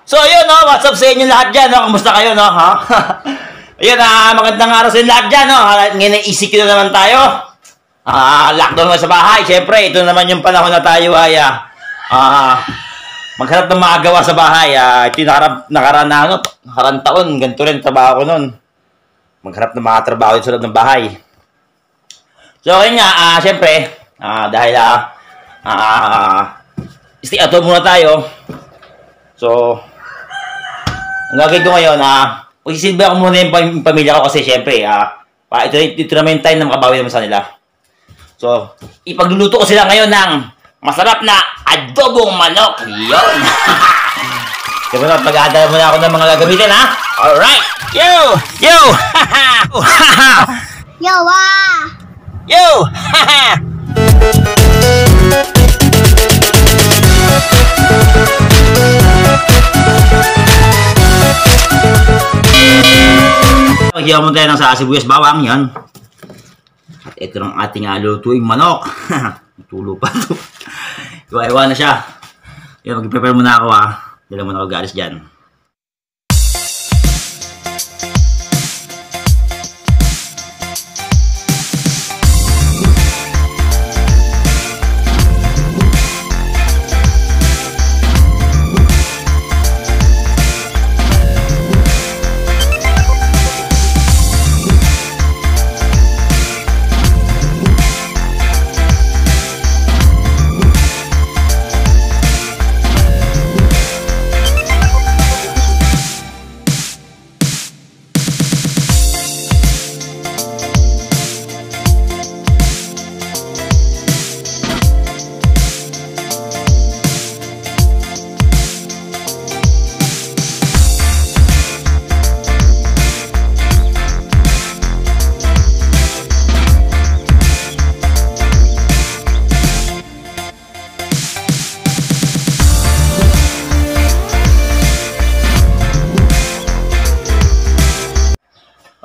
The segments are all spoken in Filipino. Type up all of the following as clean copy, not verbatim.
So, ayun, no? What's up sa inyo lahat dyan, no? Kamusta kayo, no? Ha? Ayun, magandang araw sa inyo lahat dyan, no? Ngayon ay ECQ na naman tayo. Lockdown na sa bahay. Siyempre, ito naman yung panahon na tayo ay maghanap ng mga gawa sa bahay. Ito yung nakaraan taon. Ganito rin trabaho ko nun. Maghanap ng mga trabaho sa loob ng bahay. So, ayun nga, siyempre, dahil stay at home muna tayo. So, ang gagawin ko ngayon, pagsisilbi ako muna yung pamilya ko kasi siyempre, ito naman yung time na makabawi naman sa nila. So, ipagluluto ko sila ngayon ng masarap na adobong manok. Yun! Diba na, pag-aadala muna ako ng mga gagamitin, ha? Alright! Yo! Yo! Yo! Yo! Maghiwa mo tayo ng sa sibuyas bawang, yan. At ito ng ating lutuing manok. Tulo pa ito. Iwa-iwa na siya. Yan, mag-prepare muna ako, Dala muna ako galis dyan.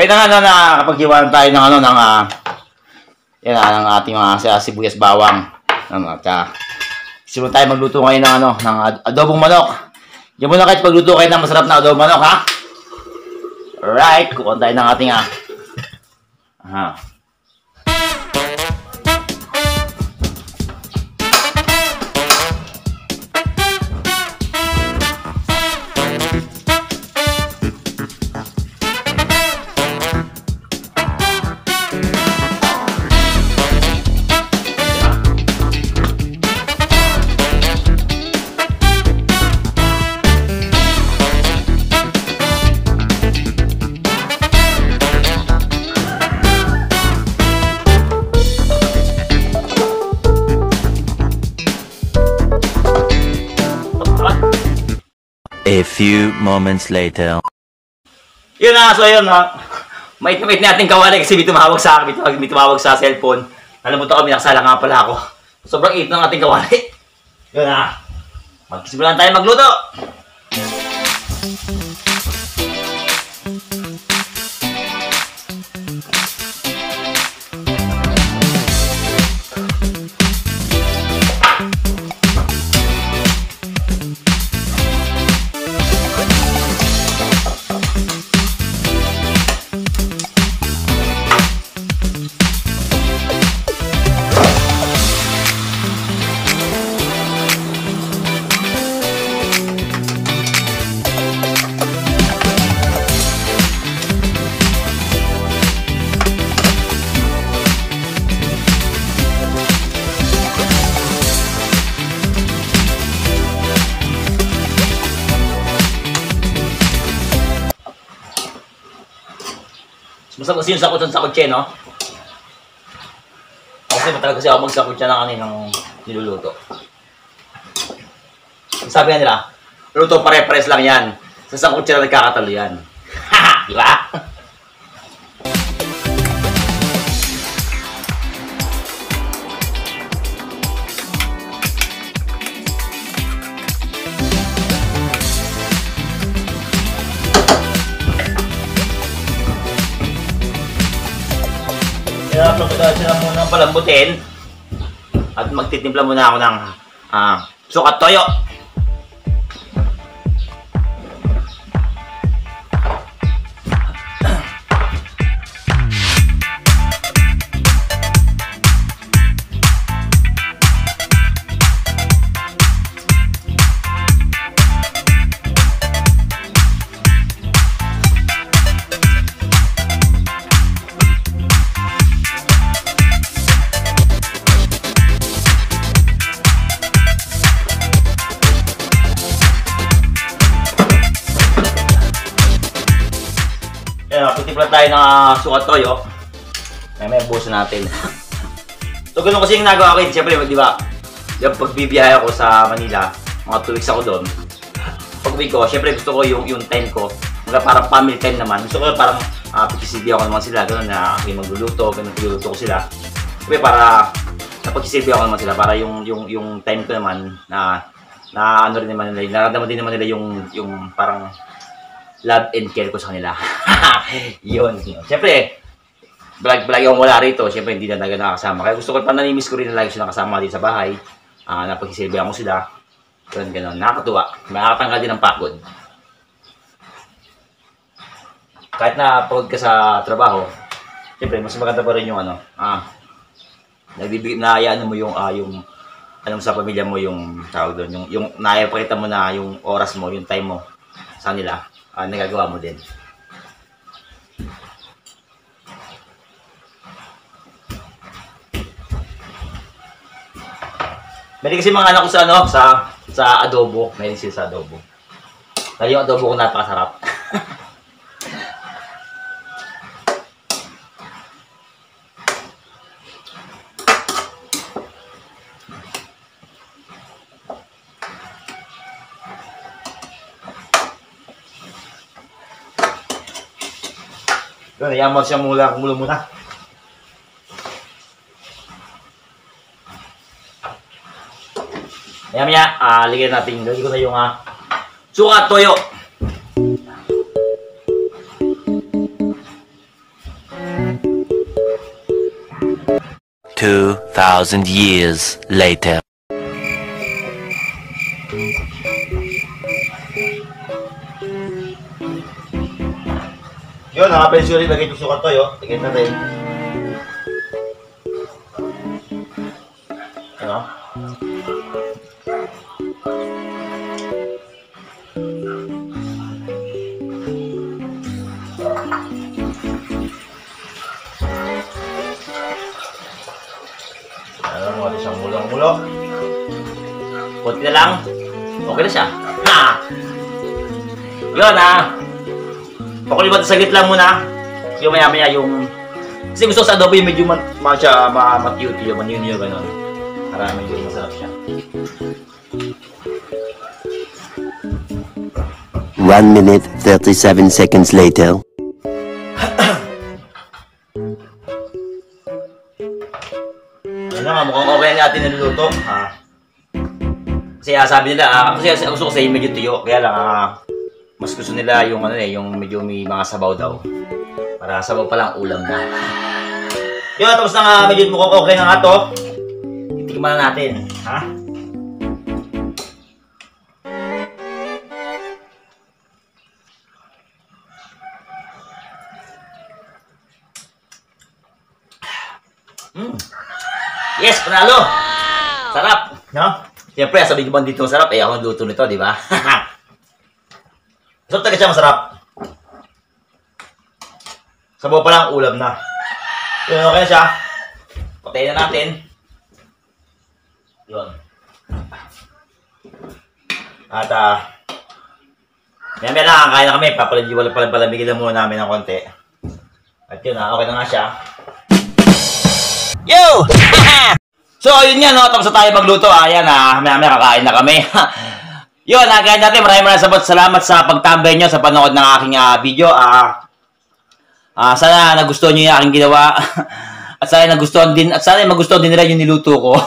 Okay na kapag-hiwanan tayo ng ng ating mga sibuyas bawang. Simulan tayo magluto ngayon ng adobong manok. Diyan muna kahit pagluto kayo ng masarap na adobong manok, ha? Alright, kukuha tayo ng ating A few moments later. Yun so yun mait natin kawali kasi may tumawag sa akin, may tumawag sa cellphone. Alam mo to kami, nakasala nga pala ako. Sobrang ito ng ating kawali. Yun magsimulan tayo magluto. Masarap kasi yung sakot sa kutse, no? Kasi matagal kasi ako magsakutsa na kaninang niluluto. Sabi nga nila, luto pare-pares lang yan. Sa sakutsa na nagkakatalo yan. Ha! Di ba? Kaya sila muna palambutin at magtitimpla muna ako ng sukat toyo. Nagsisimula tayo ng sukat toyo. May buso natin. So, ganun kasi yung nagawa ko. Siyempre, di ba? Pag bibiyahe ako sa Manila, mga 2 weeks ako doon. Pag uwi ko, siyempre gusto ko yung time ko. Parang family time naman. Gusto ko parang pagkisilbi ako naman sila. Ganun na ako yung magluluto. Ganun pagluluto ko sila. Siyempre, para napagkisilbi ako naman sila. Para yung time ko naman na ano rin naman nila. Naramdaman din naman nila yung parang love and care ko sa kanila. Yun. Siyempre, lagi akong wala rito. Siyempre, hindi na talaga nakakasama. Kaya gusto ko pa nanimiss ko rin na lagi sila nakasama din sa bahay. Napagkisilbihan ko sila. Ganun. Nakakatuwa. Nakakatanggal din ng pagod. Kahit na pagod ka sa trabaho, siyempre, mas maganda pa rin yung naayaan mo yung sa pamilya mo yung tawag doon. Yung naipakita mo na yung oras mo, yung time mo sa nila, nagagawa mo din. Meron kasi mga anak ko sa adobo. Meron sila sa adobo. Dahil yung adobo ko napakasarap. Yun, ayaman siya kumulo muna. Maya-maya, ligyan natin. Lagyan ko na yung suka toyo. $2,000 years later. Yun, nakapensyo rin. Lagyan yung suka toyo. Lagyan natin. Ano? Alam mo, isang mulong-mulo. Kunti na lang. Okay na siya. Ha! Yun pakulibat saglit lang muna. Yung maya-maya yung... Kasi gusto ko sa adobo yung medyo matiyuti yung maniyun yung gano'n. Para medyo masarap siya. 1 minute, 37 seconds later. Ano nga, mukhang okay natin niluluto. Kasi sabi nila, kasi gusto ko sa medyo tuyo. Kaya lang, mas gusto nila yung yung medyo may mga sabaw daw. Para sabaw pa lang ulam na. Yun, tapos na medyo mukhang okay na nga to. Titikman na natin. Yes, panalo! Sarap! No? Siyempre, sabi ko bang dito masarap, ako nagluto nito, di ba? So, talaga siya masarap. Sabaw pa lang ulam na. Yun, okay na siya. Patayin na natin. Yun. At, maya na, kakain na kami. Palamigin lang muna namin ng konti. At yun, okay na nga siya. Yo! So, yun nga, no? Tapos na tayo magluto. Ayan, maya kakain na kami. Yun, kaya natin maraming salamat sa pagtambay nyo sa panood ng aking video. Sana nagustuhan nyo yung aking ginawa. At sana magustuhan din nila yung niluto ko.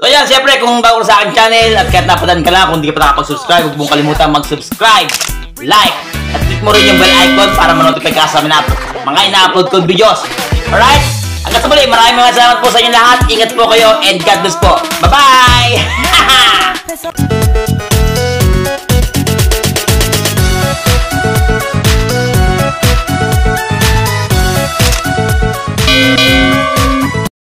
So yan, siyempre kung bago sa aking channel at kahit napadan ka lang, kung hindi ka pa nakapag-subscribe, huwag mong kalimutan mag-subscribe, like, at click mo rin yung bell icon para ma-notify ka sa mga ina-upload kong videos. Alright? Hanggang sa muli, maraming salamat po sa inyo lahat. Ingat po kayo and God bless po. Bye-bye!